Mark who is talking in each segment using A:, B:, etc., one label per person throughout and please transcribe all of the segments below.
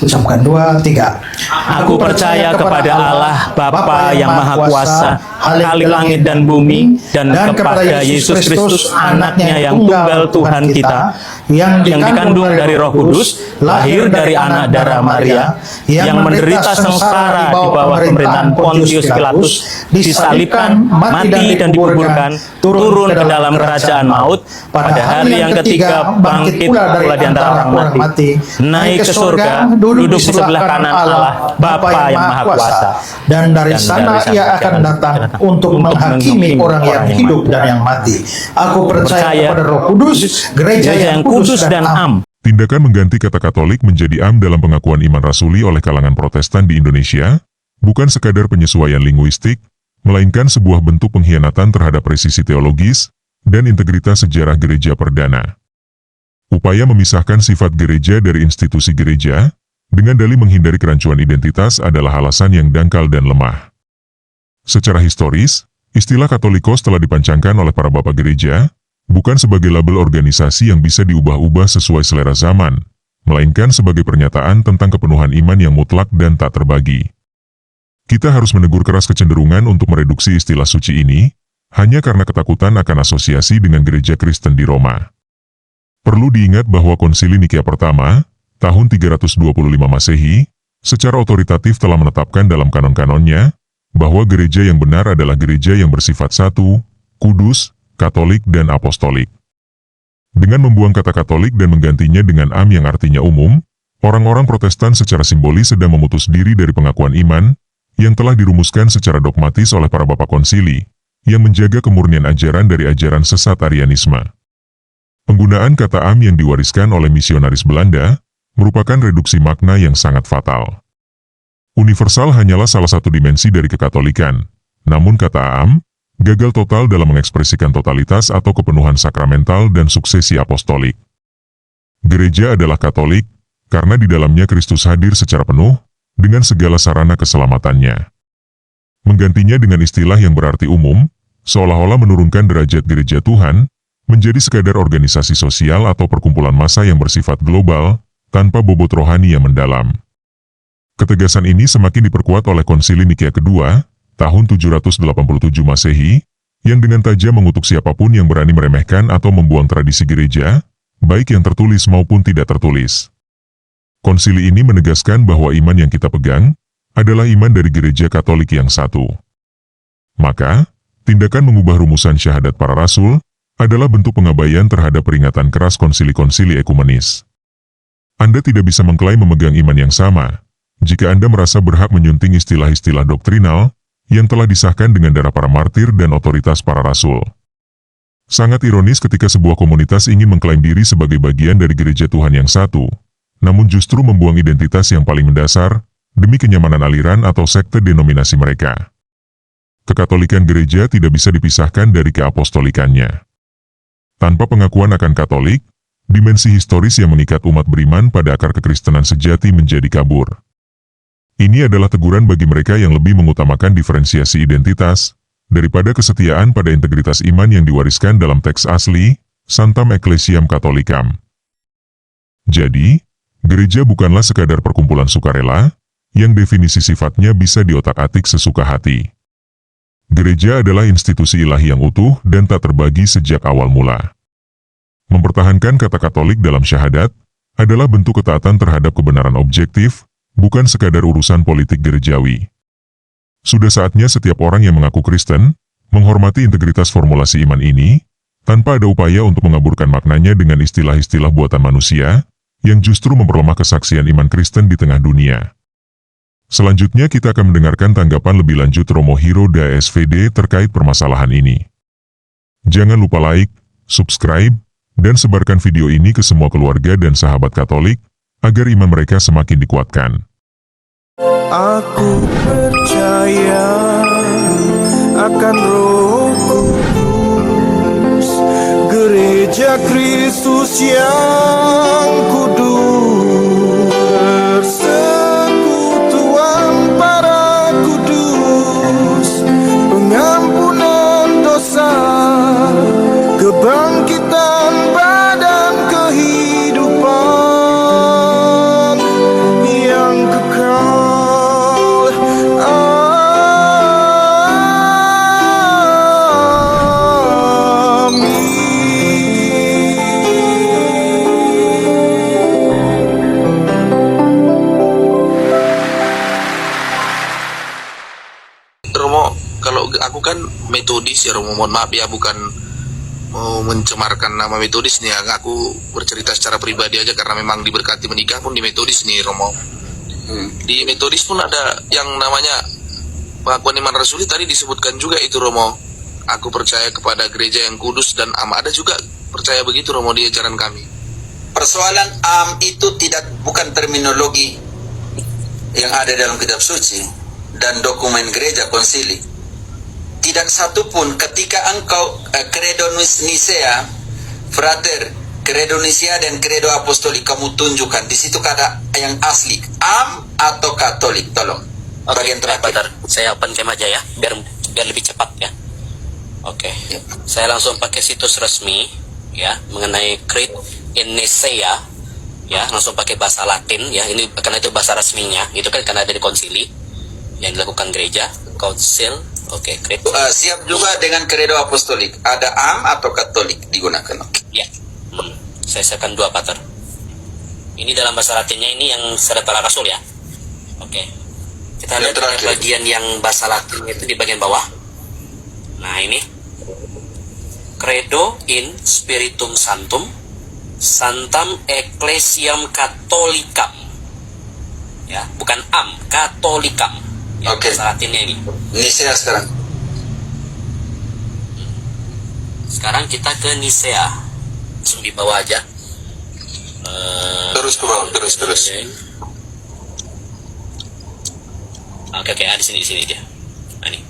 A: Ucapkan 2, 3.
B: Aku percaya kepada Allah, Bapa yang Maha Kuasa, Khalik langit dan bumi, dan kepada Yesus Kristus, anaknya yang tunggal Tuhan kita, yang dikandung dari Roh Kudus, lahir dari anak darah Maria, yang menderita sengsara di bawah pemerintahan Pontius Pilatus, disalibkan, mati dan dikuburkan, turun ke dalam kerajaan maut, pada hari yang ketiga bangkit pula di antara orang mati, naik ke surga, duduk di sebelah kanan Allah, Bapa yang Maha Kuasa,
A: dan dari sana ia akan datang untuk menghakimi orang yang hidup dan yang mati. Aku percaya kepada Roh Kudus, gereja yang kudus dan am.
C: Tindakan mengganti kata Katolik menjadi am dalam pengakuan iman rasuli oleh kalangan Protestan di Indonesia bukan sekadar penyesuaian linguistik, melainkan sebuah bentuk pengkhianatan terhadap presisi teologis dan integritas sejarah gereja perdana. Upaya memisahkan sifat gereja dari institusi gereja dengan dalih menghindari kerancuan identitas adalah alasan yang dangkal dan lemah. Secara historis, istilah Katolikos telah dipancangkan oleh para bapak gereja, bukan sebagai label organisasi yang bisa diubah-ubah sesuai selera zaman, melainkan sebagai pernyataan tentang kepenuhan iman yang mutlak dan tak terbagi. Kita harus menegur keras kecenderungan untuk mereduksi istilah suci ini, hanya karena ketakutan akan asosiasi dengan gereja Kristen di Roma. Perlu diingat bahwa Konsili Nikea pertama, tahun 325 Masehi, secara otoritatif telah menetapkan dalam kanon-kanonnya, bahwa gereja yang benar adalah gereja yang bersifat satu, kudus, Katolik dan Apostolik. Dengan membuang kata Katolik dan menggantinya dengan am yang artinya umum, orang-orang Protestan secara simbolis sedang memutus diri dari pengakuan iman, yang telah dirumuskan secara dogmatis oleh para bapak konsili, yang menjaga kemurnian ajaran dari ajaran sesat Arianisme. Penggunaan kata am yang diwariskan oleh misionaris Belanda, merupakan reduksi makna yang sangat fatal. Universal hanyalah salah satu dimensi dari kekatolikan, namun kata am gagal total dalam mengekspresikan totalitas atau kepenuhan sakramental dan suksesi apostolik. Gereja adalah Katolik, karena di dalamnya Kristus hadir secara penuh, dengan segala sarana keselamatannya. Menggantinya dengan istilah yang berarti umum, seolah-olah menurunkan derajat gereja Tuhan, menjadi sekadar organisasi sosial atau perkumpulan massa yang bersifat global, tanpa bobot rohani yang mendalam. Ketegasan ini semakin diperkuat oleh Konsili Nikea kedua, tahun 787 Masehi, yang dengan tajam mengutuk siapapun yang berani meremehkan atau membuang tradisi gereja, baik yang tertulis maupun tidak tertulis. Konsili ini menegaskan bahwa iman yang kita pegang, adalah iman dari gereja Katolik yang satu. Maka, tindakan mengubah rumusan syahadat para rasul, adalah bentuk pengabaian terhadap peringatan keras konsili-konsili ekumenis. Anda tidak bisa mengklaim memegang iman yang sama, jika Anda merasa berhak menyunting istilah-istilah doktrinal, yang telah disahkan dengan darah para martir dan otoritas para rasul. Sangat ironis ketika sebuah komunitas ingin mengklaim diri sebagai bagian dari gereja Tuhan yang satu, namun justru membuang identitas yang paling mendasar, demi kenyamanan aliran atau sekte denominasi mereka. Kekatolikan gereja tidak bisa dipisahkan dari keapostolikannya. Tanpa pengakuan akan Katolik, dimensi historis yang mengikat umat beriman pada akar kekristenan sejati menjadi kabur. Ini adalah teguran bagi mereka yang lebih mengutamakan diferensiasi identitas, daripada kesetiaan pada integritas iman yang diwariskan dalam teks asli, Sanctam Ecclesiam Catholicam. Jadi, gereja bukanlah sekadar perkumpulan sukarela, yang definisi sifatnya bisa diotak-atik sesuka hati. Gereja adalah institusi ilahi yang utuh dan tak terbagi sejak awal mula. Mempertahankan kata Katolik dalam syahadat, adalah bentuk ketaatan terhadap kebenaran objektif, bukan sekadar urusan politik gerejawi. Sudah saatnya setiap orang yang mengaku Kristen, menghormati integritas formulasi iman ini, tanpa ada upaya untuk mengaburkan maknanya dengan istilah-istilah buatan manusia, yang justru memperlemah kesaksian iman Kristen di tengah dunia. Selanjutnya kita akan mendengarkan tanggapan lebih lanjut Romo Hiro da SVD terkait permasalahan ini. Jangan lupa like, subscribe, dan sebarkan video ini ke semua keluarga dan sahabat Katolik, agar iman mereka semakin dikuatkan.
D: Aku percaya akan Roh Kudus, gereja Kristus yang kudus, persekutuan para kudus, pengampunan dosa, kebangkitan badan kehidupan,
E: Metodis ya Romo, mohon maaf ya, bukan mau mencemarkan nama Metodis nih ya. Aku bercerita secara pribadi aja karena memang diberkati menikah pun di Metodis nih Romo. Di Metodis pun ada yang namanya pengakuan iman rasuli, tadi disebutkan juga itu Romo. Aku percaya kepada gereja yang kudus dan am. Ada juga percaya begitu Romo di ajaran kami.
F: Persoalan itu bukan terminologi yang ada dalam kitab suci dan dokumen gereja konsili. Tidak satu pun ketika engkau credo Nicea, frater, credo Nicea dan credo apostolik kamu tunjukkan di situ kata yang asli atau katolik. Tolong. Bagian terakhir.
G: Saya open cam aja ya, biar lebih cepat ya. Oke. Saya langsung pakai situs resmi ya mengenai creed in Nicea. Ya, langsung pakai bahasa Latin ya, ini karena itu bahasa resminya, itu kan karena ada di konsili yang dilakukan gereja, council. Oke, creed.
F: Siap juga dengan credo apostolik, ada atau katolik digunakan.
G: Ya, saya siapkan 2 pater. Ini dalam bahasa Latinnya, ini yang secara para rasul ya. Oke, kita lihat bagian yang bahasa Latin itu di bagian bawah. Nah ini, credo in spiritum sanctum Santam Ecclesiam Catholicam, ya, bukan Catholicam. Ya, bahasa Latinnya ini.
F: Nicea sekarang.
G: Sekarang kita ke Nicea, langsung di bawah aja.
F: Terus ke bawah, terus.
G: Oke, di sini dia. Nah, ini,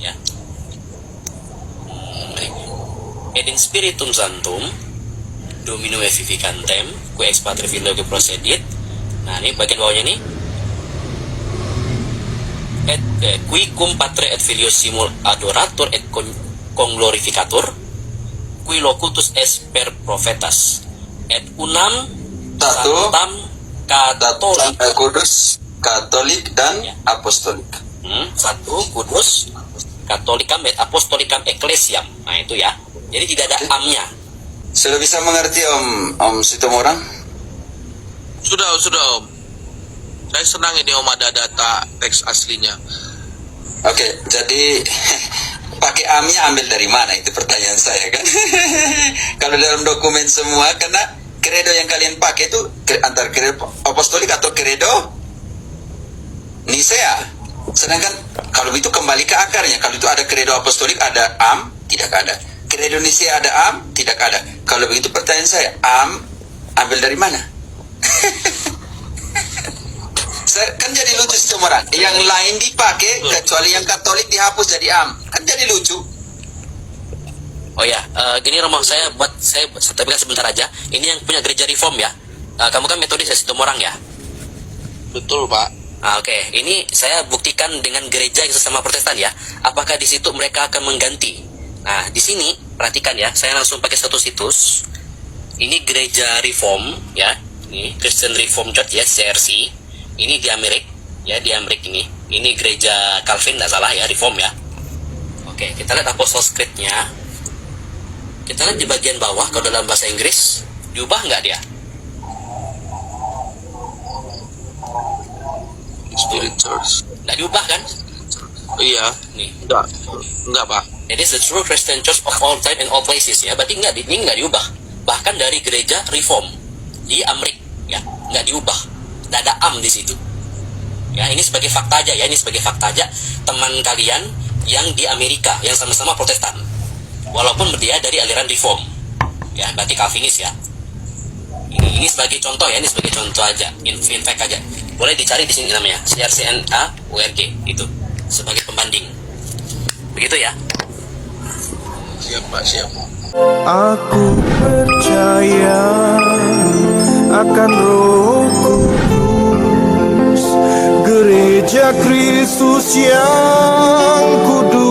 G: ya. Ed in spiritum sanctum Domino et vivicantem, qui ex Patri Filio che procedit. Nah, ini bagian bawahnya nih. Et qui cum Patre et Filio simul adorator et conglorificator, qui locutus es per prophetas, et unam sanctam Katolik,
F: kudus, katolik dan apostolik.
G: Satu kudus, katolikam et apostolikam ecclesiam. Nah, itu ya. Jadi tidak ada amnya.
F: Sudah bisa mengerti Om Sitomorang?
E: Sudah Om. Saya senang ini Om ada data teks aslinya.
F: Oke, jadi pakai amnya ambil dari mana? Itu pertanyaan saya kan. Kalau dalam dokumen semua, karena credo yang kalian pakai itu antara credo apostolik atau credo Nicea. Sedangkan kalau itu kembali ke akarnya. Kalau itu ada credo apostolik, ada tidak ada. Credo Nicea ada tidak ada. Kalau begitu pertanyaan saya, ambil dari mana? Kan jadi lucu semua orang. Yang lain dipakai kecuali yang Katolik dihapus jadi kan jadi lucu.
G: Oh ya, gini Romo, saya tapi kan sebentar aja. Ini yang punya gereja Reform ya. Kamu kan Metodis ya, Sitomorang ya.
E: Betul Pak.
G: Oke. Ini saya buktikan dengan gereja yang sesama Protestan ya. Apakah di situ mereka akan mengganti? Nah, di sini perhatikan ya, saya langsung pakai satu situs. Ini gereja Reform ya, ini Christian Reform Church ya, CRC. Ini di Amerika ya, di Amerika ini. Ini gereja Calvin, nggak salah ya, Reform ya. Oke, kita lihat Apostles' Creed-nya. Kita lihat di bagian bawah, kalau dalam bahasa Inggris, diubah nggak dia?
E: Spirit Church.
G: Nggak diubah kan?
E: Iya.
G: Nih.
E: Enggak Pak.
G: It is the true Christian Church of all time and all places ya. Berarti ini nggak diubah. Bahkan dari gereja Reform di Amerika ya, nggak diubah. Nggak ada di situ. Ya, ini sebagai fakta aja ya. Ini sebagai fakta aja teman kalian yang di Amerika yang sama-sama Protestan. Walaupun dia dari aliran Reform. Ya, berarti Calvinis ya. Ini sebagai contoh ya. Ini sebagai contoh aja. In fact aja. Boleh dicari di sini namanya CRCNA URG itu sebagai pembanding. Begitu ya.
E: Siap Pak, siap.
D: Aku percaya akan Roh Kudus, gereja Kristus yang kudus.